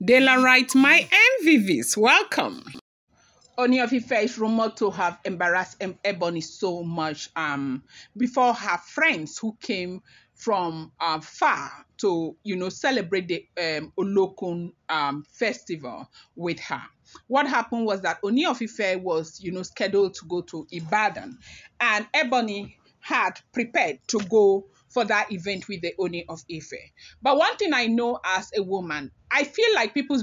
Dela writes, my MVVs, welcome. Ooni of Ife is rumored to have embarrassed Ebony so much before her friends who came from far to, celebrate the Olokun festival with her. What happened was that Ooni of Ife was, scheduled to go to Ibadan, and Ebony had prepared to go for that event with the Ooni of Ife. But one thing I know as a woman, I feel like people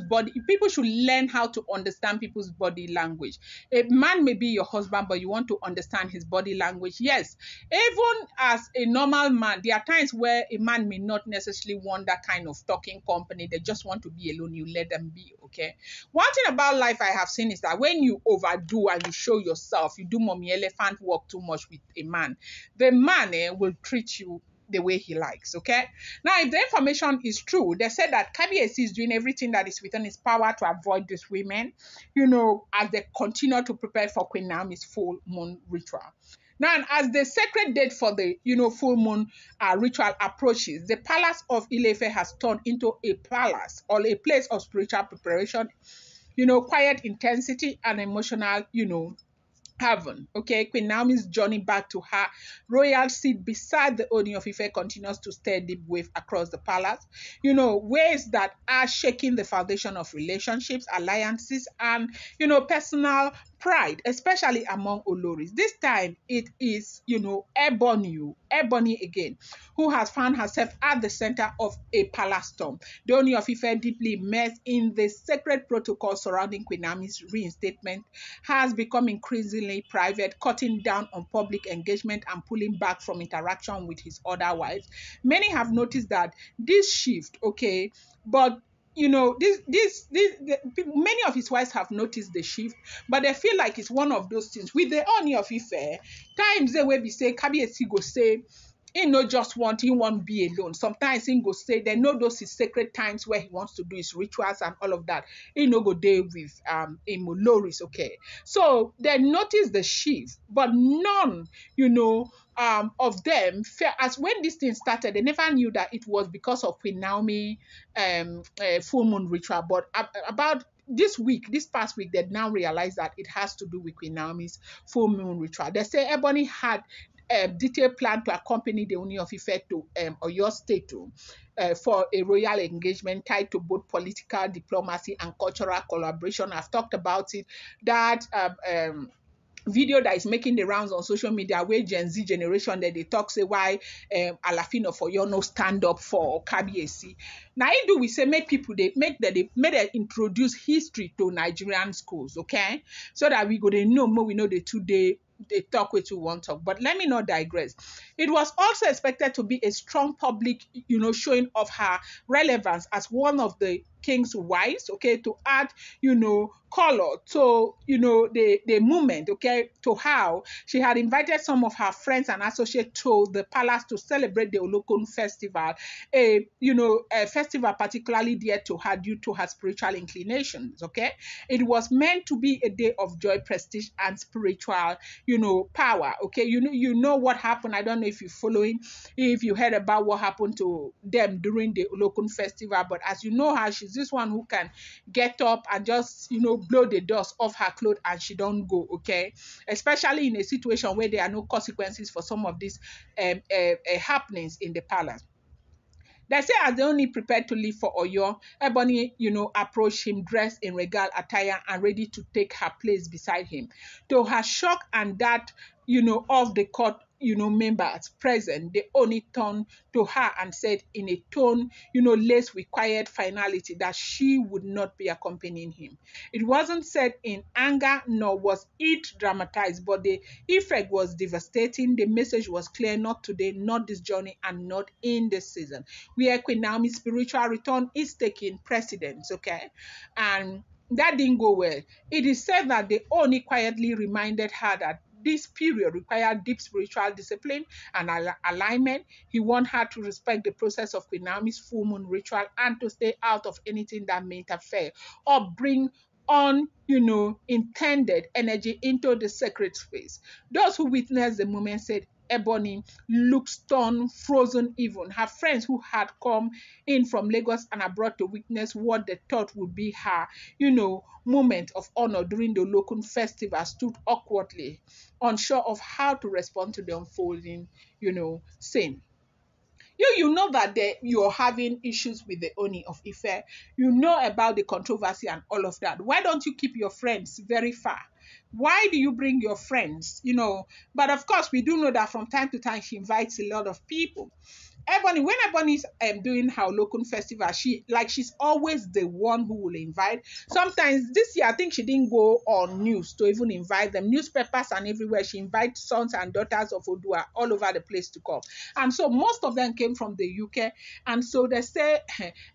should learn how to understand people's body language. A man may be your husband, but you want to understand his body language. Yes, even as a normal man, there are times where a man may not necessarily want that kind of talking company. They just want to be alone. You let them be, okay? One thing about life I have seen is that when you overdo and you show yourself, you do mommy elephant walk too much with a man, the man will treat you the way he likes, okay? Now, if the information is true, they said that Kabiyesi is doing everything that is within his power to avoid these women, as they continue to prepare for Queen Naomi's full moon ritual. Now, as the sacred date for the, full moon ritual approaches, the palace of Ife has turned into a palace or a place of spiritual preparation, quiet intensity and emotional, heaven. Okay, Queen Naomi's journey back to her royal seat beside the Ooni of Ife continues to stir deep wave across the palace. Ways that are shaking the foundation of relationships, alliances, and personal pride, especially among Oloris. This time it is, Ebony again, who has found herself at the center of a palace storm. The Ooni of Ife, deeply immersed in the sacred protocol surrounding Queen Naomi's reinstatement, has become increasingly private, cutting down on public engagement and pulling back from interaction with his other wives. Many have noticed that this shift, okay, but many of his wives have noticed the shift, but they feel like it's one of those things. With the Ooni of Ife, times they will be say, Kabiyesi go say, he no just want, he won't be alone. Sometimes he go say, they know those is sacred times where he wants to do his rituals and all of that. He no go there with Oloris, okay. So they notice the shift, but none, of them, as when this thing started, they never knew that it was because of Queen Naomi full moon ritual. But about this past week, they now realize that it has to do with Queen Naomi's full moon ritual. They say Ebony had a detailed plan to accompany the Ooni of Ife to Oyo State for a royal engagement tied to both political diplomacy and cultural collaboration. I've talked about it. That video that is making the rounds on social media where Gen Z generation that they talk say why Alafin of Oyo no stand up for Kabiyesi. Now we say make people they introduce history to Nigerian schools, okay? So that we go they know more, we know the 2 day they talk with you one talk. But let me not digress. It was also expected to be a strong public, showing of her relevance as one of the king's wives, okay, to add, color to, the movement, okay, to how she had invited some of her friends and associates to the palace to celebrate the Olokun festival, a festival particularly dear to her due to her spiritual inclinations, okay. It was meant to be a day of joy, prestige, and spiritual, power, okay. You know what happened. I don't know if you're following, if you heard about what happened to them during the Olokun festival, but as you know her, she's this one who can get up and just, blow the dust off her clothes and she don't go, okay? Especially in a situation where there are no consequences for some of these happenings in the palace. They say as they only prepared to leave for Oyo, Ebony, approached him dressed in regal attire and ready to take her place beside him. To her shock and that, of the court, members present, they only turned to her and said in a tone, laced with quiet finality that she would not be accompanying him. It wasn't said in anger, nor was it dramatized, but the effect was devastating. The message was clear: not today, not this journey, and not in this season, where Queen Naomi's spiritual return is taking precedence, okay? And that didn't go well. It is said that they only quietly reminded her that this period required deep spiritual discipline and alignment. He wanted her to respect the process of Queen Naomi's full moon ritual and to stay out of anything that may interfere or bring on, intended energy into the sacred space. Those who witnessed the moment said Ebony looked stunned, frozen even. Her friends who had come in from Lagos and abroad to witness what they thought would be her, moment of honor during the local festival stood awkwardly, unsure of how to respond to the unfolding, scene. You know that you're having issues with the Oni of Ife. You know about the controversy and all of that. Why don't you keep your friends very far? Why do you bring your friends? But of course, we do know that from time to time she invites a lot of people. Ebony, when Ebony's doing her local festival, she's always the one who will invite. Sometimes this year, I think she didn't go on news to even invite them. Newspapers and everywhere. She invites sons and daughters of Odua all over the place to come. And so most of them came from the UK. And so they say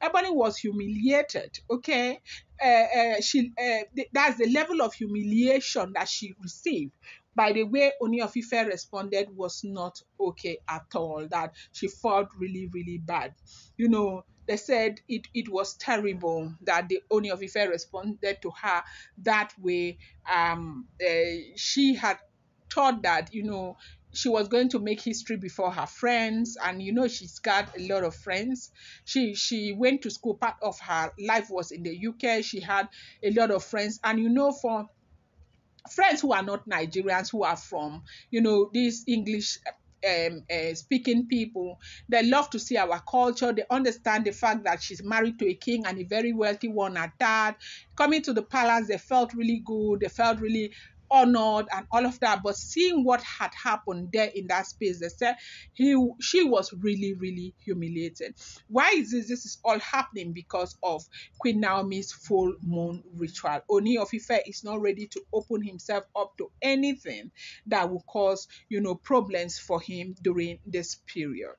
Ebony was humiliated. Okay. That's the level of humiliation that she received by the way Ooni of Ife responded was not okay at all, that she felt really, really bad. They said it was terrible that the Ooni of Ife responded to her that way. She had thought that, she was going to make history before her friends, and she's got a lot of friends. She went to school. Part of her life was in the UK. She had a lot of friends, and for friends who are not Nigerians, who are from, these English speaking people, they love to see our culture. They understand the fact that she's married to a king and a very wealthy one at that. Coming to the palace, they felt really good. They felt really honored and all of that. But seeing what had happened there in that space, they said she was really, really humiliated. Why is this? This is all happening because of Queen Naomi's full moon ritual. Oni of Ife is not ready to open himself up to anything that will cause, problems for him during this period.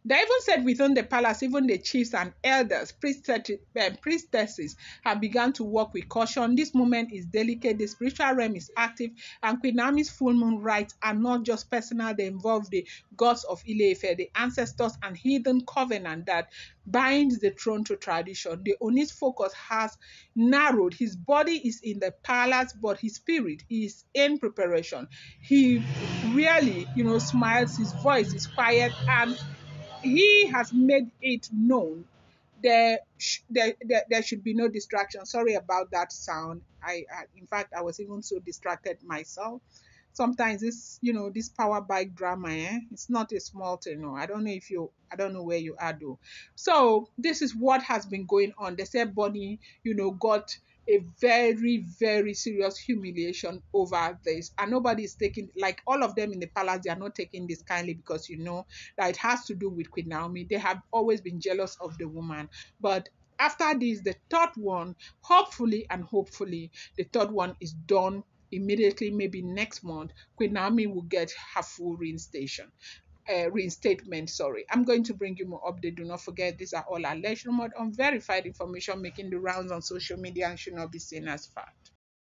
They even said within the palace, even the chiefs and elders, priestesses have begun to work with caution. This moment is delicate, the spiritual realm is active, and Queen Naomi's full moon rites are not just personal, they involve the gods of Ile-Ife, the ancestors and hidden covenant that binds the throne to tradition. The Oni's focus has narrowed. His body is in the palace, but his spirit is in preparation. He really, smiles, his voice is quiet, and he has made it known there should be no distraction. Sorry about that sound. In fact, I was even so distracted myself. Sometimes this power bike drama, it's not a small thing. No, I don't know where you are though. So this is what has been going on. They said Bonnie, got a very, very serious humiliation over this. And nobody is taking, like all of them in the palace, they are not taking this kindly because that it has to do with Queen Naomi. They have always been jealous of the woman. But after this, the third one, hopefully, the third one is done immediately, maybe next month. Queen Naomi will get her full reinstatement. Sorry, I'm going to bring you more update. Do not forget, these are all alleged, rumored, unverified information making the rounds on social media and should not be seen as fact.